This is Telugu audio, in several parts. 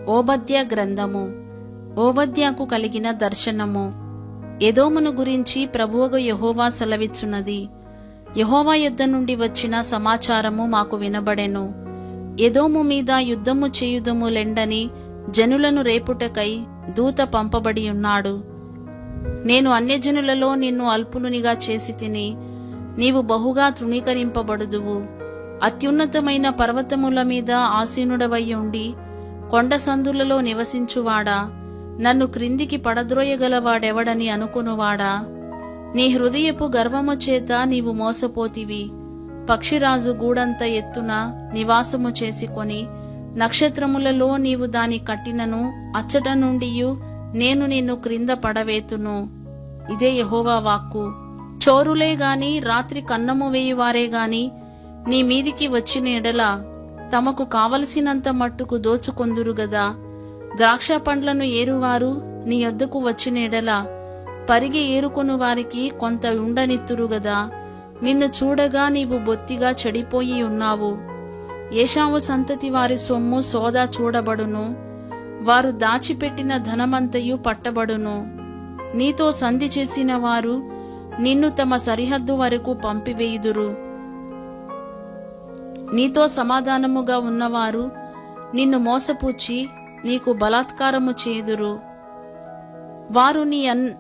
ఓబద్య గ్రంథము. ఓబద్యాకు కలిగిన దర్శనము. ఎదోమును గురించి ప్రభువగు యెహోవా సెలవిచ్చున్నది. యెహోవా యొద్ద నుండి వచ్చిన సమాచారము మాకు వినబడెను. ఎదోము మీద యుద్ధము చేయుదుము లెండని జనులను రేపుటకై దూత పంపబడి ఉన్నాడు. నేను అన్యజనులలో నిన్ను అల్పులునిగా చేసి తిని నీవు బహుగా తృణీకరింపబడుదువు. అత్యున్నతమైన పర్వతముల మీద ఆసీనుడవై ఉండి కొండ సందులలో నివసించువాడా, నన్ను క్రిందికి పడద్రోయగలవాడెవడని అనుకునువాడా, నీ హృదయపు గర్వము చేత నీవు మోసపోతివి. పక్షిరాజు గూడంత ఎత్తున నివాసము చేసుకొని నక్షత్రములలో నీవు దాని కట్టినను అచ్చట నుండియు నేను నిన్ను క్రింద పడవేతును. ఇదే యెహోవా వాక్కు. చోరులే గాని రాత్రి కన్నము వేయువారే గాని నీ మీదికి వచ్చిన ఎడల తమకు కావలసినంత మట్టుకు దోచుకొందురు గదా. ద్రాక్ష పండ్లను ఏరువారు నీ యొద్దకు వచ్చిన ఎడల పరిగి ఏరుకొను వారికి కొంత ఉండనిత్తురు గదా. నిన్ను చూడగా నీవు బొత్తిగా చెడిపోయి ఉన్నావు. ఏశావు సంతతి వారి సొమ్ము సోదా చూడబడును, వారు దాచిపెట్టిన ధనమంతయు పట్టబడును. నీతో సంధి చేసిన వారు నిన్ను తమ సరిహద్దు వరకు పంపివేయుదురు. నీతో సమాధానముగా ఉన్నవారు నిన్ను మోసపుచ్చి నీకు బలాత్కారము చేయుదురు. వారు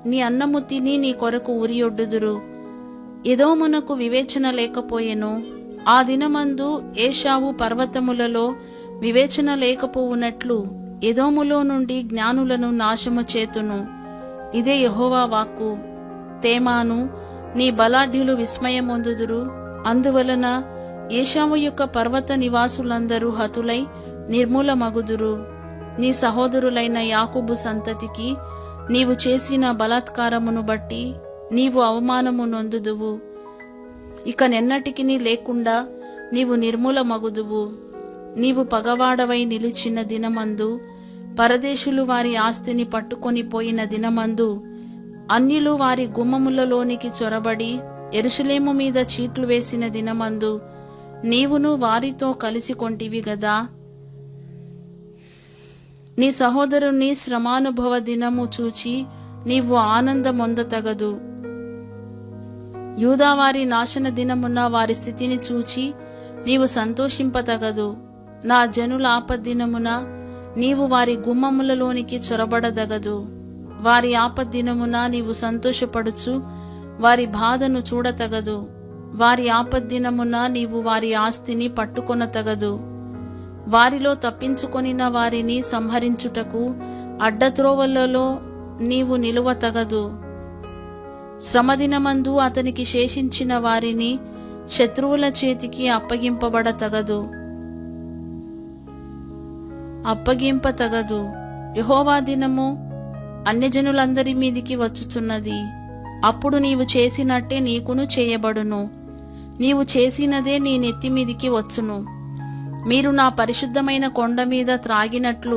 నీ అన్నము తిని నీ కొరకు ఉరియొడ్డుదురు. ఎదోమునకు వివేచన లేకపోయెను. ఆ దినమందు ఏశావు పర్వతములలో వివేచన లేకపోవునట్లు ఎదోములో నుండి జ్ఞానులను నాశము చేతును. ఇదే యెహోవా వాక్కు. తేమాను, నీ బలాఢ్యులు విస్మయమొందుదురు. అందువలన ఏశావు యొక్క పర్వత నివాసులందరూ హతులై నిర్మూలమగుదురు. నీ సహోదరులైన యాకోబు సంతతికి నీవు చేసిన బలాత్కారమును బట్టి నీవు అవమానము నొందుదువు. ఇక నెన్నటికి లేకుండా నీవు నిర్మూలమగుదువు. నీవు పగవాడవై నిలిచిన దినమందు, పరదేశులు వారి ఆస్తిని పట్టుకొని పోయిన దినమందు, అన్యులు వారి గుమ్మములలోనికి చొరబడి యెరూషలేము మీద చీట్లు వేసిన దినమందు నీవును వారితో కలిసి కొంటివి గదా. నీ సహోదరుని శ్రమానుభవ దినము చూచి నీవు ఆనందమొందతగదు. యూదావారి నాశన దినమున వారి స్థితిని చూచి నీవు సంతోషింపతగదు. నా జనుల ఆపద్దినమున నీవు వారి గుమ్మములలోనికి చొరబడదగదు. వారి ఆపద్దినమున నీవు సంతోషపడుచు వారి బాధను చూడతగదు. వారి ఆపద్దినమున నీవు వారి ఆస్తిని పట్టుకొనతగదు. వారిలో తప్పించుకొనిన వారిని సంహరించుటకు అడ్డత్రోవలలో నీవు నిలువతగదు. శ్రమదినమందు అతనికి శేషించిన వారిని శత్రువుల చేతికి అప్పగింపతగదు. యెహోవా దినము అన్యజనులందరి మీదికి వచ్చుచున్నది. అప్పుడు నీవు చేసినట్టే నీకును చేయబడును. నీవు చేసినదే నీ నెత్తి మీదికి వచ్చును. మీరు నా పరిశుద్ధమైన కొండ మీద త్రాగినట్లు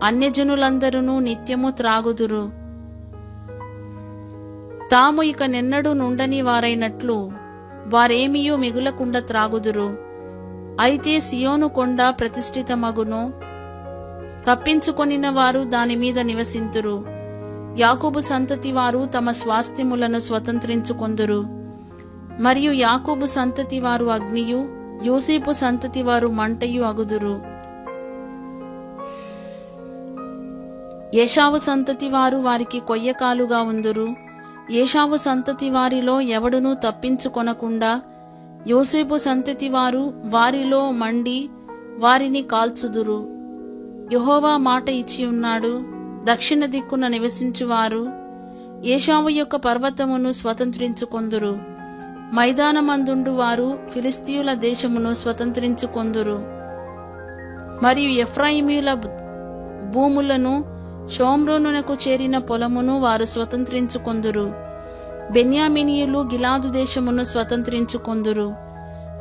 అన్యజనులందరూ నిత్యము త్రాగుదురు. తాము ఇక నెన్నడూ నుండని వారైనట్లు వారేమియూ మిగులకుండా త్రాగుదురు. అయితే సియోను కొండ ప్రతిష్ఠితమగును, తప్పించుకొనిన వారు దాని మీద నివసింతురు. యాకోబు సంతతి వారు తమ స్వాస్థ్యములను స్వతంత్రించుకొందురు. మరియు యాకోబు సంతతి వారు అగ్నియు, యోసేపు సంతతి వారు మంటయు అగుదురు. ఏశావు సంతతి వారు వారికి కొయ్యకాలుగా ఉందురు. ఏశావు సంతతి వారిలో ఎవడునూ తప్పించుకొనకుండా యోసేపు సంతతి వారు వారిలో మండి వారిని కాల్చుదురు. యెహోవా మాట ఇచ్చి ఉన్నాడు. దక్షిణ దిక్కున నివసించువారు ఏశావు యొక్క పర్వతమును స్వతంత్రించుకొందురు. మైదానమందుండు వారు ఫిలిస్తీయుల దేశమును స్వతంత్రించుకొందురు. మరియు ఎఫ్రాయిమీయుల భూములను, షోమ్రోనునకు చేరిన పొలమును వారు స్వతంత్రించుకొందురు. బెన్యామీనీయులు గిలాదు దేశమును స్వతంత్రించుకొందురు.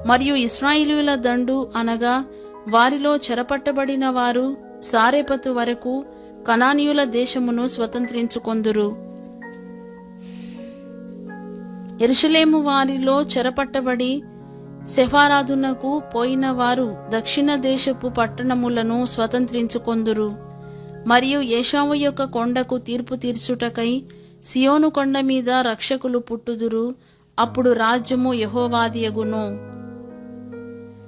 మరియు ఇశ్రాయేలీయుల దండు అనగా వారిలో చెరపట్టబడిన వారు సారెపతు వరకు కనానీయుల దేశమును స్వతంత్రించుకొందురు. యెరూషలేము వారిలో చెరపట్టబడి సెఫారాదునకు పోయిన వారు దక్షిణ దేశపు పట్టణములను స్వతంత్రించుకొందురు. మరియు ఏషావు యొక్క కొండకు తీర్పు తీర్చుటకై సియోను కొండ మీద రక్షకులు పుట్టుదురు. అప్పుడు రాజ్యము యెహోవాదియగును.